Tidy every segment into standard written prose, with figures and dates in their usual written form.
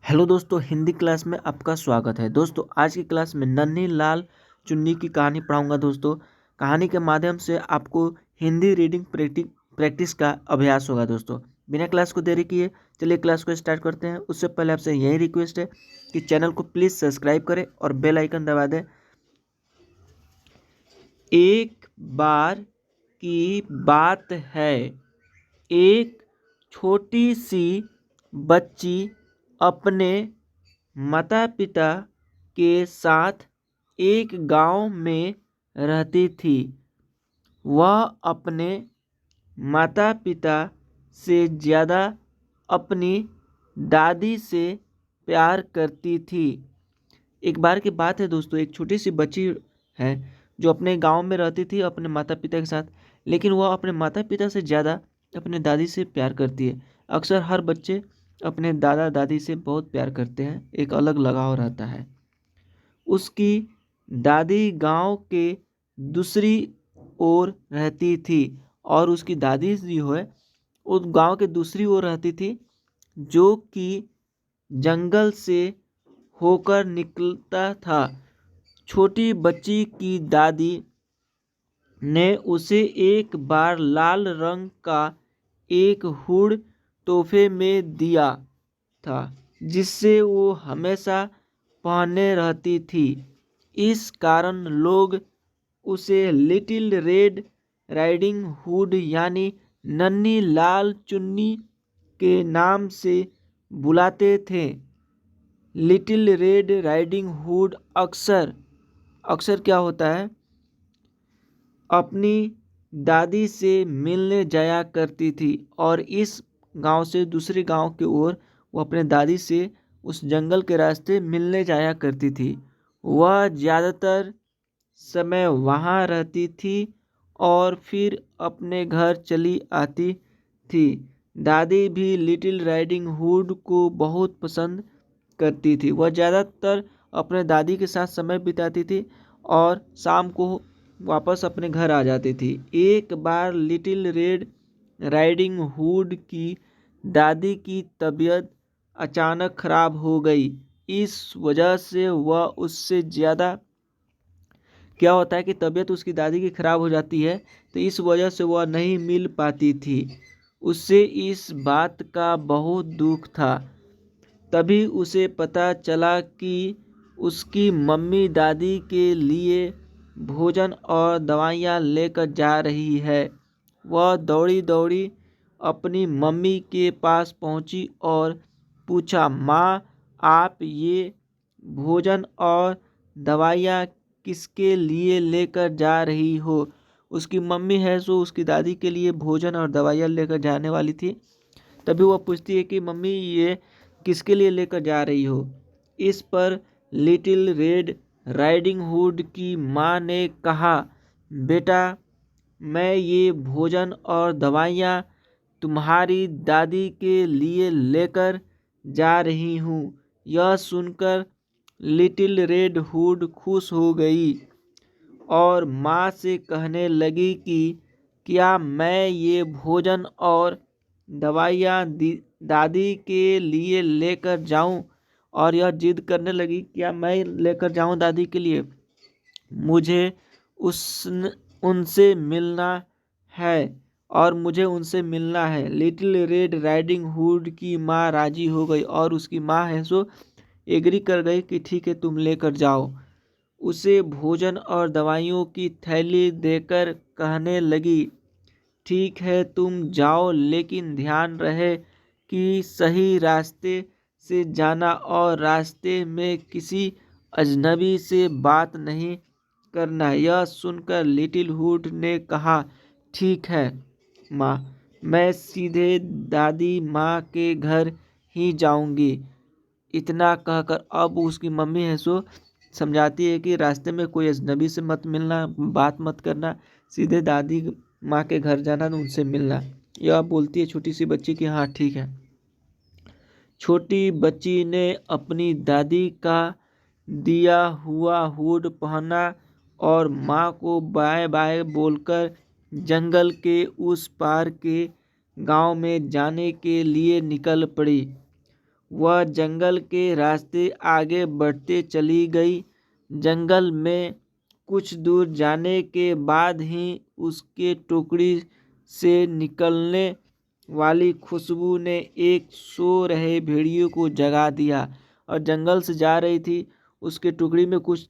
Hello दोस्तों, Hindi class में आपका स्वागत है। दोस्तों, आज की क्लास में नन्ही लाल चुन्नी की कहानी पढ़ाऊंगा। दोस्तों, कहानी के माध्यम से आपको हिंदी रीडिंग प्रैक्टिस का अभ्यास होगा। दोस्तों, बिना क्लास को देरी किए चलिए क्लास को स्टार्ट करते हैं। उससे पहले आपसे यही रिक्वेस्ट है कि चैनल को प्लीज़ सब्सक्राइब करें और बेल आइकन दबा दें। एक बार की बात है, एक छोटी सी बच्ची अपने माता पिता के साथ एक गांव में रहती थी। वह अपने माता पिता से ज़्यादा अपनी दादी से प्यार करती थी। एक बार की बात है दोस्तों, एक छोटी सी बच्ची है जो अपने गांव में रहती थी अपने माता पिता के साथ, लेकिन वह अपने माता पिता से ज़्यादा अपने दादी से प्यार करती है। अक्सर हर बच्चे अपने दादा दादी से बहुत प्यार करते हैं, एक अलग लगाव रहता है। उसकी दादी गांव के दूसरी ओर रहती थी और उसकी दादी जो है उस गांव के दूसरी ओर रहती थी, जो कि जंगल से होकर निकलता था। छोटी बच्ची की दादी ने उसे एक बार लाल रंग का एक हुड तोहफे में दिया था, जिससे वो हमेशा पहने रहती थी। इस कारण लोग उसे लिटिल रेड राइडिंग हुड यानी नन्ही लाल चुन्नी के नाम से बुलाते थे। लिटिल रेड राइडिंग हुड अक्सर अक्सर क्या होता है, अपनी दादी से मिलने जाया करती थी और इस गांव से दूसरे गांव की ओर वो अपने दादी से उस जंगल के रास्ते मिलने जाया करती थी। वह ज़्यादातर समय वहाँ रहती थी और फिर अपने घर चली आती थी। दादी भी लिटिल राइडिंग हुड को बहुत पसंद करती थी। वह ज़्यादातर अपने दादी के साथ समय बिताती थी और शाम को वापस अपने घर आ जाती थी। एक बार लिटिल रेड राइडिंग हुड की दादी की तबीयत अचानक खराब हो गई। इस वजह से वह उससे ज़्यादा क्या होता है कि तबीयत उसकी दादी की खराब हो जाती है, तो इस वजह से वह नहीं मिल पाती थी। उसे इस बात का बहुत दुख था। तभी उसे पता चला कि उसकी मम्मी दादी के लिए भोजन और दवाइयाँ लेकर जा रही है। वह दौड़ी दौड़ी अपनी मम्मी के पास पहुंची और पूछा, माँ, आप ये भोजन और दवाइयाँ किसके लिए लेकर जा रही हो? उसकी मम्मी है सो उसकी दादी के लिए भोजन और दवाइयाँ लेकर जाने वाली थी। तभी वह पूछती है कि मम्मी, ये किसके लिए लेकर जा रही हो? इस पर लिटिल रेड राइडिंग हुड की माँ ने कहा, बेटा, मैं ये भोजन और दवाइयाँ तुम्हारी दादी के लिए लेकर जा रही हूँ। यह सुनकर लिटिल रेड हुड खुश हो गई और माँ से कहने लगी कि क्या मैं ये भोजन और दवाइयाँ दादी के लिए लेकर जाऊं? और यह जिद करने लगी, क्या मैं लेकर जाऊं दादी के लिए? मुझे उस उनसे मिलना है और मुझे उनसे मिलना है। लिटिल रेड राइडिंग हुड की माँ राजी हो गई और उसकी माँ है सो एग्री कर गई कि ठीक है, तुम लेकर जाओ। उसे भोजन और दवाइयों की थैली देकर कहने लगी, ठीक है, तुम जाओ, लेकिन ध्यान रहे कि सही रास्ते से जाना और रास्ते में किसी अजनबी से बात नहीं करना। यह सुनकर लिटिल हुड ने कहा, ठीक है माँ, मैं सीधे दादी माँ के घर ही जाऊंगी। इतना कहकर अब उसकी मम्मी है सो समझाती है कि रास्ते में कोई अजनबी से मत मिलना, बात मत करना, सीधे दादी माँ के घर जाना, उनसे मिलना। यह बोलती है छोटी सी बच्ची कि हाँ ठीक है। छोटी बच्ची ने अपनी दादी का दिया हुआ हुड पहना और माँ को बाय बाय बोलकर जंगल के उस पार के गांव में जाने के लिए निकल पड़ी। वह जंगल के रास्ते आगे बढ़ते चली गई। जंगल में कुछ दूर जाने के बाद ही उसके टुकड़ी से निकलने वाली खुशबू ने एक सो रहे भेड़िए को जगा दिया। और जंगल से जा रही थी, उसके टुकड़ी में कुछ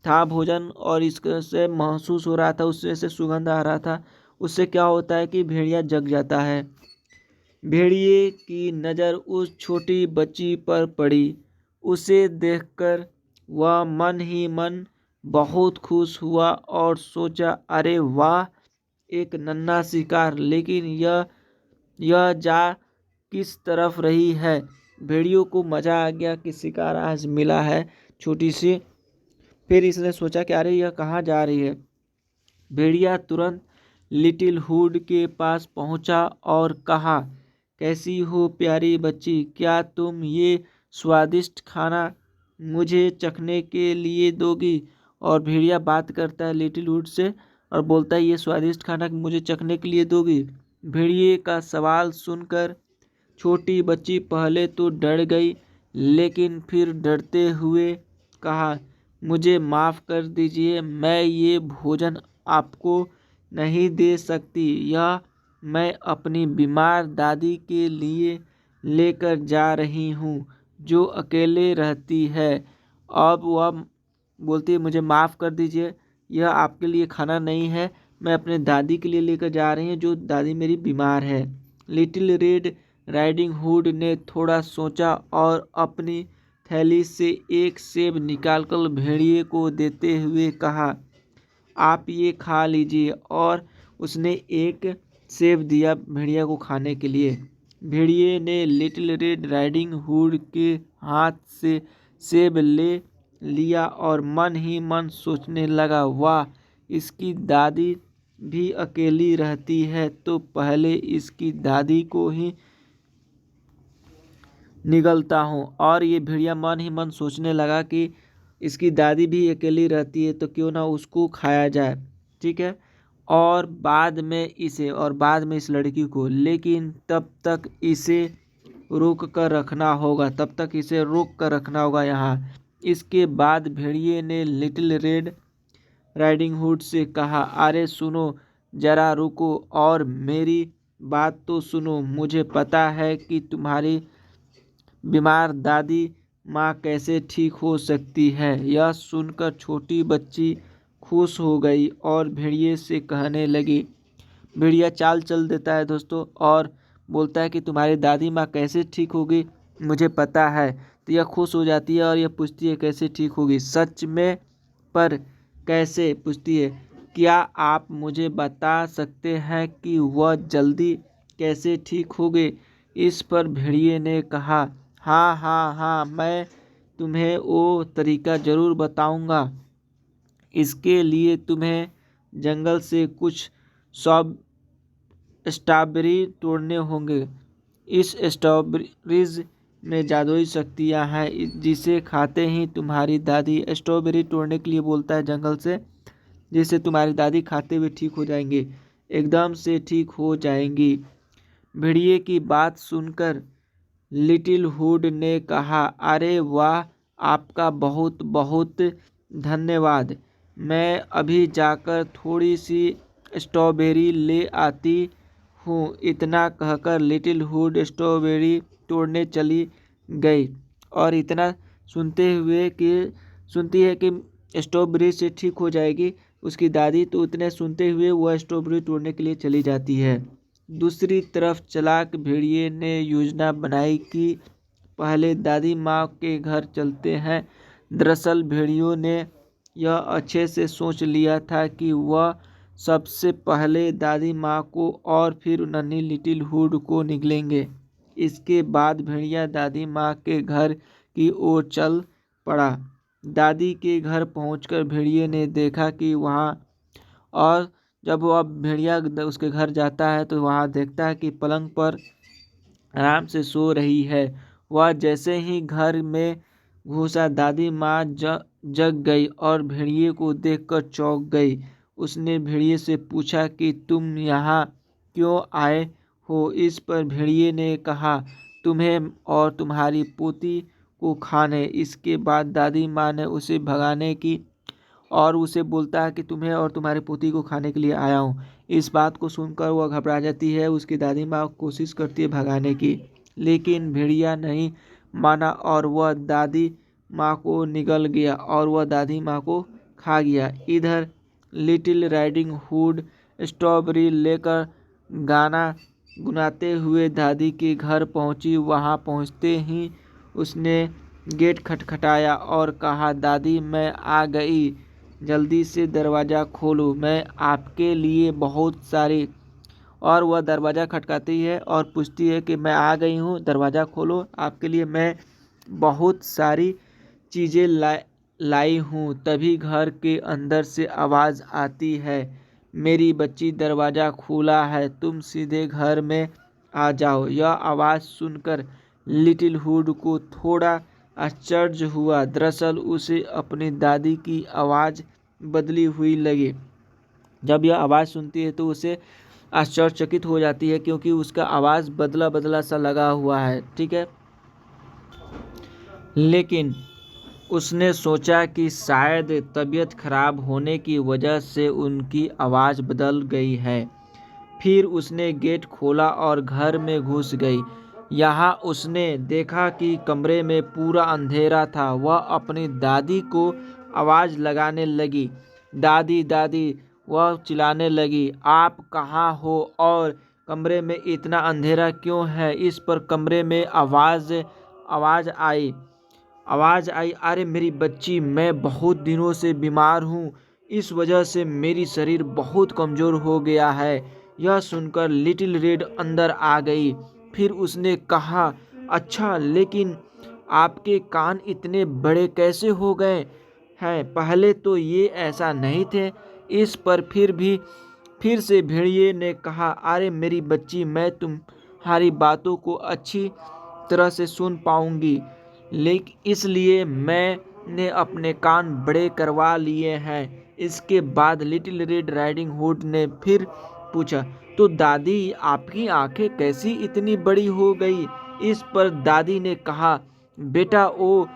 था भोजन, और इससे महसूस हो रहा था, उससे से सुगंध आ रहा था। उससे क्या होता है कि भेड़िया जग जाता है। भेड़िए की नज़र उस छोटी बच्ची पर पड़ी। उसे देखकर वह मन ही मन बहुत खुश हुआ और सोचा, अरे वाह, एक नन्हा शिकार। लेकिन यह जा किस तरफ रही है। भेड़ियों को मज़ा आ गया कि शिकार आज मिला है छोटी सी। फिर इसने सोचा कि अरे यह कहाँ जा रही है। भेड़िया तुरंत लिटिल हुड के पास पहुंचा और कहा, कैसी हो प्यारी बच्ची, क्या तुम ये स्वादिष्ट खाना मुझे चखने के लिए दोगी। और भेड़िया बात करता है लिटिल हुड से और बोलता है, ये स्वादिष्ट खाना मुझे चखने के लिए दोगी। भेड़िए का सवाल सुनकर छोटी बच्ची पहले तो डर गई, लेकिन फिर डरते हुए कहा, मुझे माफ़ कर दीजिए, मैं ये भोजन आपको नहीं दे सकती। यह मैं अपनी बीमार दादी के लिए लेकर जा रही हूँ, जो अकेले रहती है। अब वह बोलती है, मुझे माफ़ कर दीजिए, यह आपके लिए खाना नहीं है, मैं अपने दादी के लिए लेकर जा रही हूँ, जो दादी मेरी बीमार है। लिटिल रेड राइडिंग हुड ने थोड़ा सोचा और अपनी थैली से एक सेब निकालकर भेड़िए को देते हुए कहा, आप ये खा लीजिए। और उसने एक सेब दिया भेड़िया को खाने के लिए। भेड़िए ने लिटिल रेड राइडिंग हुड के हाथ से सेब ले लिया और मन ही मन सोचने लगा, वाह, इसकी दादी भी अकेली रहती है, तो पहले इसकी दादी को ही निगलता हूँ। और ये भेड़िया मन ही मन सोचने लगा कि इसकी दादी भी अकेली रहती है, तो क्यों ना उसको खाया जाए। ठीक है। और बाद में इस लड़की को, लेकिन तब तक इसे रोक कर रखना होगा यहाँ। इसके बाद भेड़िए ने लिटिल रेड राइडिंग हुड से कहा, अरे सुनो, जरा रुको और मेरी बात तो सुनो। मुझे पता है कि तुम्हारी बीमार दादी माँ कैसे ठीक हो सकती है। यह सुनकर छोटी बच्ची खुश हो गई और भेड़िए से कहने लगी, भेड़िया चाल चल देता है दोस्तों और बोलता है कि तुम्हारी दादी माँ कैसे ठीक होगी, मुझे पता है। तो यह खुश हो जाती है और यह पूछती है, कैसे ठीक होगी, सच में, पर कैसे, पूछती है। क्या आप मुझे बता सकते हैं कि वह जल्दी कैसे ठीक होगी। इस पर भेड़िए ने कहा, हाँ हाँ हाँ, मैं तुम्हें वो तरीका ज़रूर बताऊंगा। इसके लिए तुम्हें जंगल से कुछ सब स्ट्रॉबेरी तोड़ने होंगे। इस स्ट्रॉबेरीज में जादुई शक्तियाँ हैं, जिसे खाते ही तुम्हारी दादी, स्ट्रॉबेरी तोड़ने के लिए बोलता है जंगल से, जिससे तुम्हारी दादी खाते हुए ठीक हो जाएंगे, एकदम से ठीक हो जाएंगी। भेड़िए की बात सुनकर लिटिल हुड ने कहा, अरे वाह, आपका बहुत बहुत धन्यवाद। मैं अभी जाकर थोड़ी सी स्ट्रॉबेरी ले आती हूँ। इतना कहकर लिटिल हुड स्ट्रॉबेरी तोड़ने चली गई और इतना सुनती है कि स्ट्रॉबेरी से ठीक हो जाएगी उसकी दादी, तो उतने सुनते हुए वह स्ट्रॉबेरी तोड़ने के लिए चली जाती है। दूसरी तरफ चालाक भेड़िए ने योजना बनाई कि पहले दादी माँ के घर चलते हैं। दरअसल भेड़ियों ने यह अच्छे से सोच लिया था कि वह सबसे पहले दादी माँ को और फिर नन्ही लिटिल हुड को निगलेंगे। इसके बाद भेड़िया दादी माँ के घर की ओर चल पड़ा। दादी के घर पहुंचकर भेड़िए ने देखा कि वहाँ, और जब वह भेड़िया उसके घर जाता है तो वहाँ देखता है कि पलंग पर आराम से सो रही है। वह जैसे ही घर में घुसा, दादी माँ जग गई और भेड़िए को देखकर चौंक गई। उसने भेड़िए से पूछा कि तुम यहाँ क्यों आए हो। इस पर भेड़िए ने कहा, तुम्हें और तुम्हारी पोती को खाने। इसके बाद दादी माँ ने उसे भगाने की और उसे बोलता है कि तुम्हें और तुम्हारी पोती को खाने के लिए आया हूँ। इस बात को सुनकर वह घबरा जाती है। उसकी दादी माँ कोशिश करती है भगाने की, लेकिन भेड़िया नहीं माना और वह दादी माँ को निगल गया और वह दादी माँ को खा गया। इधर लिटिल राइडिंग हुड स्ट्रॉबेरी लेकर गाना गुनाते हुए दादी के घर पहुंची। वहां पहुंचते ही उसने गेट खटखटाया और कहा, दादी मैं आ गई, जल्दी से दरवाज़ा खोलो, मैं आपके लिए बहुत सारी। और वह दरवाज़ा खटकाती है और पूछती है कि मैं आ गई हूँ, दरवाज़ा खोलो, आपके लिए मैं बहुत सारी चीज़ें लाई हूँ। तभी घर के अंदर से आवाज़ आती है, मेरी बच्ची दरवाज़ा खुला है, तुम सीधे घर में आ जाओ। यह आवाज़ सुनकर लिटिल हुड को थोड़ा आश्चर्य हुआ। दरअसल उसे अपनी दादी की आवाज़ बदली हुई लगी। जब यह आवाज़ सुनती है तो उसे आश्चर्यचकित हो जाती है, क्योंकि उसका आवाज़ बदला बदला सा लगा हुआ है। ठीक है, लेकिन उसने सोचा कि शायद तबीयत खराब होने की वजह से उनकी आवाज़ बदल गई है। फिर उसने गेट खोला और घर में घुस गई। यहाँ उसने देखा कि कमरे में पूरा अंधेरा था। वह अपनी दादी को आवाज़ लगाने लगी, दादी दादी, वह चिल्लाने लगी, आप कहाँ हो और कमरे में इतना अंधेरा क्यों है? इस पर कमरे में आवाज़ आई, अरे मेरी बच्ची, मैं बहुत दिनों से बीमार हूँ, इस वजह से मेरी शरीर बहुत कमज़ोर हो गया है। यह सुनकर लिटिल रेड अंदर आ गई। फिर उसने कहा, अच्छा, लेकिन आपके कान इतने बड़े कैसे हो गए हैं? पहले तो ये ऐसा नहीं थे। इस पर फिर से भेड़िए ने कहा, अरे मेरी बच्ची, मैं तुम्हारी बातों को अच्छी तरह से सुन पाऊंगी, लेकिन इसलिए मैंने अपने कान बड़े करवा लिए हैं। इसके बाद लिटिल रेड राइडिंग हुड ने फिर पूछा, तो दादी आपकी आंखें कैसी इतनी बड़ी हो गई? इस पर दादी ने कहा, बेटा ओ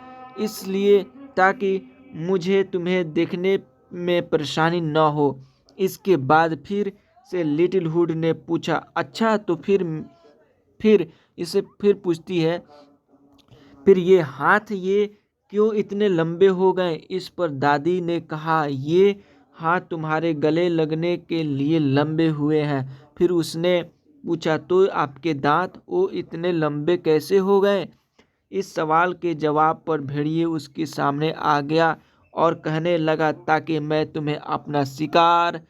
इसलिए ताकि मुझे तुम्हें देखने में परेशानी न हो। इसके बाद फिर से लिटिल हुड ने पूछा, अच्छा तो फिर इसे फिर पूछती है, फिर ये हाथ ये क्यों इतने लंबे हो गए? इस पर दादी ने कहा, ये हाथ तुम्हारे गले लगने के लिए लंबे हुए हैं। फिर उसने पूछा, तो आपके दांत वो इतने लंबे कैसे हो गए? इस सवाल के जवाब पर भेड़िए उसके सामने आ गया और कहने लगा, ताकि मैं तुम्हें अपना शिकार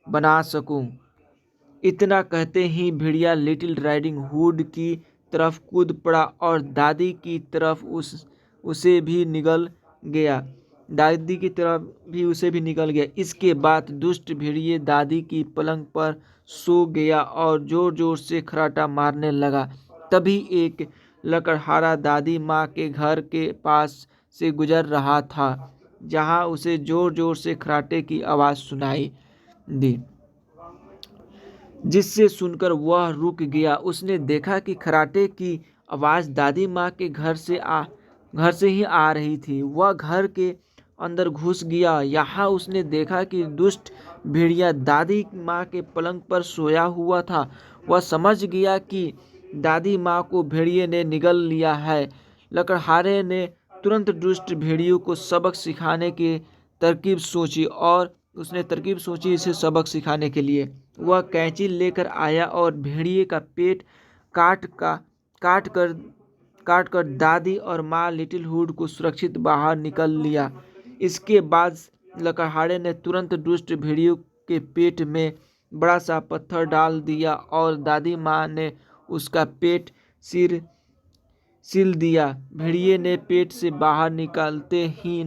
बना सकूं। इतना कहते ही भेड़िया लिटिल राइडिंग हुड की तरफ कूद पड़ा और दादी की तरफ उसे भी निगल गया। इसके बाद दुष्ट भेड़िए दादी की पलंग पर सो गया और जोर जोर से खर्राटा मारने लगा। तभी एक लकड़हारा दादी माँ के घर के पास से गुजर रहा था, जहाँ उसे जोर जोर से खर्राटे की आवाज़ सुनाई दी, जिससे सुनकर वह रुक गया। उसने देखा कि खर्राटे की आवाज़ दादी माँ के घर से ही आ रही थी। वह घर के अंदर घुस गया। यहाँ उसने देखा कि दुष्ट भेड़िया दादी माँ के पलंग पर सोया हुआ था। वह समझ गया कि दादी माँ को भेड़िए ने निगल लिया है। लकड़हारे ने तुरंत दुष्ट भेड़ियों को सबक सिखाने की तरकीब सोची इसे सबक सिखाने के लिए। वह कैंची लेकर आया और भेड़िए का पेट काट कर दादी और माँ लिटिल हुड को सुरक्षित बाहर निकल लिया। इसके बाद लकड़हारे ने तुरंत दुष्ट भेड़ियों के पेट में बड़ा सा पत्थर डाल दिया और दादी माँ ने उसका पेट सिल दिया। भेड़िए ने पेट से बाहर निकालते ही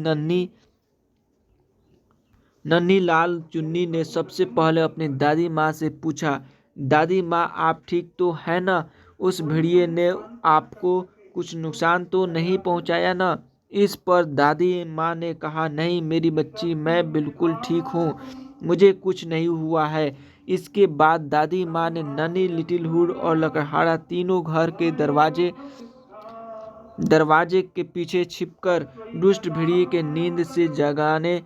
नन्ही लाल चुन्नी ने सबसे पहले अपनी दादी माँ से पूछा, दादी माँ आप ठीक तो है ना? उस भेड़िए ने आपको कुछ नुकसान तो नहीं पहुँचाया ना? इस पर दादी माँ ने कहा, नहीं मेरी बच्ची, मैं बिल्कुल ठीक हूँ। मुझे कुछ नहीं हुआ है। इसके बाद दादी माँ ने नन्ही, लिटिल हुड और लकड़हारा तीनों घर के दरवाजे के पीछे छिपकर दुष्ट भेड़िए के नींद से जगाने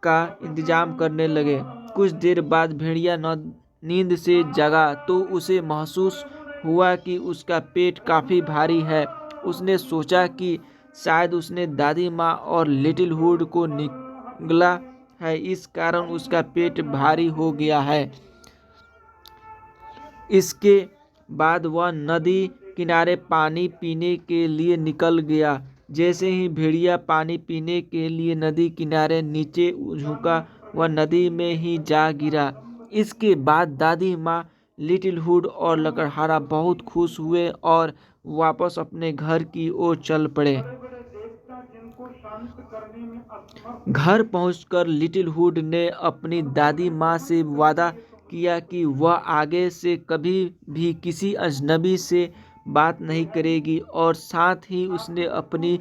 का इंतजाम करने लगे। कुछ देर बाद भेड़िया नींद से जगा तो उसे महसूस हुआ कि उसका पेट काफ़ी भारी है। उसने सोचा कि शायद उसने दादी माँ और लिटिल हुड को निगला है, इस कारण उसका पेट भारी हो गया है। इसके बाद वह नदी किनारे पानी पीने के लिए निकल गया। जैसे ही भेड़िया पानी पीने के लिए नदी किनारे नीचे झुका, वह नदी में ही जा गिरा। इसके बाद दादी माँ, लिटिल हुड और लकड़हारा बहुत खुश हुए और वापस अपने घर की ओर चल पड़े। घर पहुंचकर लिटिल हुड ने अपनी दादी माँ से वादा किया कि वह आगे से कभी भी किसी अजनबी से बात नहीं करेगी, और साथ ही उसने अपनी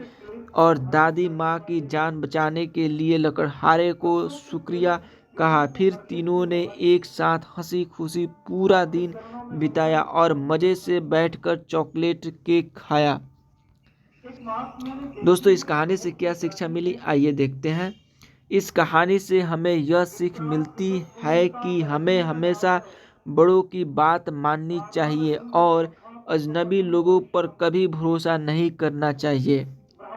और दादी माँ की जान बचाने के लिए लकड़हारे को शुक्रिया कहा। फिर तीनों ने एक साथ हंसी खुशी पूरा दिन बिताया और मज़े से बैठकर चॉकलेट केक खाया। दोस्तों, इस कहानी से क्या शिक्षा मिली, आइए देखते हैं। इस कहानी से हमें यह सीख मिलती है कि हमें हमेशा बड़ों की बात माननी चाहिए और अजनबी लोगों पर कभी भरोसा नहीं करना चाहिए।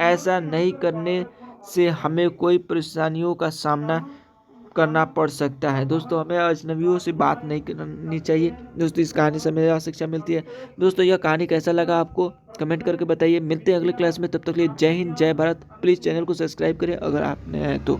ऐसा नहीं करने से हमें कोई परेशानियों का सामना करना पड़ सकता है। दोस्तों, हमें अजनबियों से बात नहीं करनी चाहिए। दोस्तों, इस कहानी से हमें यह शिक्षा मिलती है। दोस्तों, यह कहानी कैसा लगा आपको कमेंट करके बताइए। मिलते हैं अगले क्लास में, तब तक के लिए जय हिंद, जय भारत। प्लीज़ चैनल को सब्सक्राइब करें अगर आपने है तो।